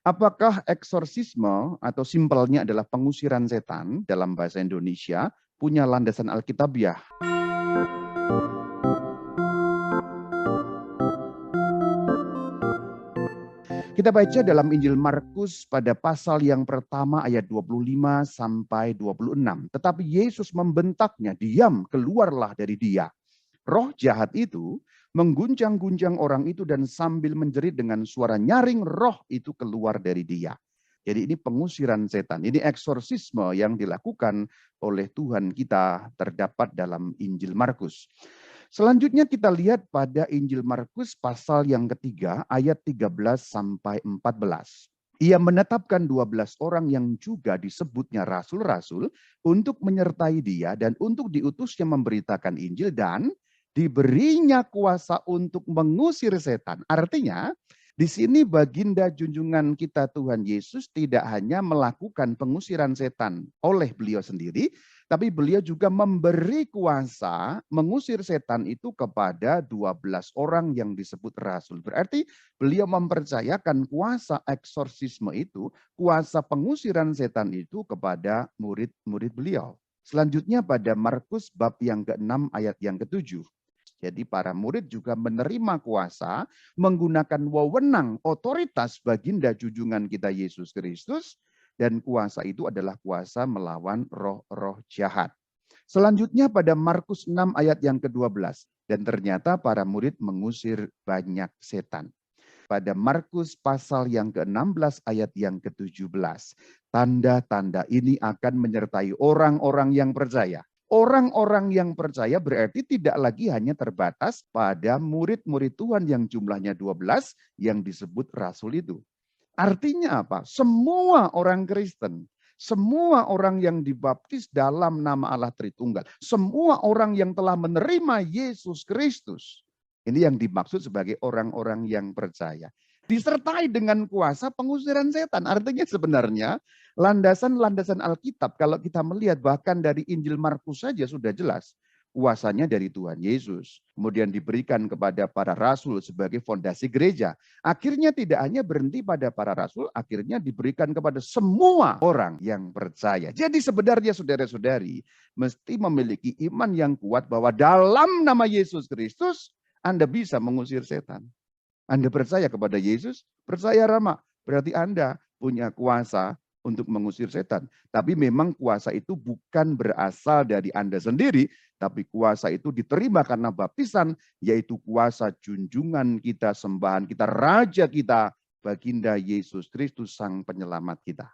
Apakah eksorsisme atau simpelnya adalah pengusiran setan dalam bahasa Indonesia punya landasan Alkitabiah? Kita baca dalam Injil Markus pada pasal yang pertama ayat 25 sampai 26. Tetapi Yesus membentaknya, "Diam, keluarlah dari dia." Roh jahat itu mengguncang-guncang orang itu dan sambil menjerit dengan suara nyaring, roh itu keluar dari dia. Jadi ini pengusiran setan, ini eksorsisme yang dilakukan oleh Tuhan kita terdapat dalam Injil Markus. Selanjutnya kita lihat pada Injil Markus pasal yang ketiga ayat 13 sampai 14. Ia menetapkan 12 orang yang juga disebutnya rasul-rasul untuk menyertai dia dan untuk diutusnya memberitakan Injil dan diberinya kuasa untuk mengusir setan. Artinya di sini baginda junjungan kita Tuhan Yesus tidak hanya melakukan pengusiran setan oleh beliau sendiri, tapi beliau juga memberi kuasa mengusir setan itu kepada 12 orang yang disebut rasul. Berarti beliau mempercayakan kuasa eksorsisme itu, kuasa pengusiran setan itu kepada murid-murid beliau. Selanjutnya pada Markus bab yang ke-6 ayat yang ke-7. Jadi para murid juga menerima kuasa menggunakan wewenang otoritas baginda junjungan kita Yesus Kristus, dan kuasa itu adalah kuasa melawan roh-roh jahat. Selanjutnya pada Markus 6 ayat yang ke-12. Dan ternyata para murid mengusir banyak setan. Pada Markus pasal yang ke-16 ayat yang ke-17. Tanda-tanda ini akan menyertai orang-orang yang percaya. Orang-orang yang percaya berarti tidak lagi hanya terbatas pada murid-murid Tuhan yang jumlahnya 12 yang disebut rasul itu. Artinya apa? Semua orang Kristen, semua orang yang dibaptis dalam nama Allah Tritunggal, semua orang yang telah menerima Yesus Kristus. Ini yang dimaksud sebagai orang-orang yang percaya. Disertai dengan kuasa pengusiran setan. Artinya sebenarnya landasan-landasan Alkitab kalau kita melihat bahkan dari Injil Markus saja sudah jelas. Kuasanya dari Tuhan Yesus. Kemudian diberikan kepada para rasul sebagai fondasi gereja. Akhirnya tidak hanya berhenti pada para rasul, akhirnya diberikan kepada semua orang yang percaya. Jadi sebenarnya saudara-saudari mesti memiliki iman yang kuat bahwa dalam nama Yesus Kristus Anda bisa mengusir setan. Anda percaya kepada Yesus, percaya Rama, berarti Anda punya kuasa untuk mengusir setan. Tapi memang kuasa itu bukan berasal dari Anda sendiri, tapi kuasa itu diterima karena baptisan, yaitu kuasa junjungan kita, sembahan kita, Raja kita, Baginda Yesus Kristus, Sang Penyelamat kita.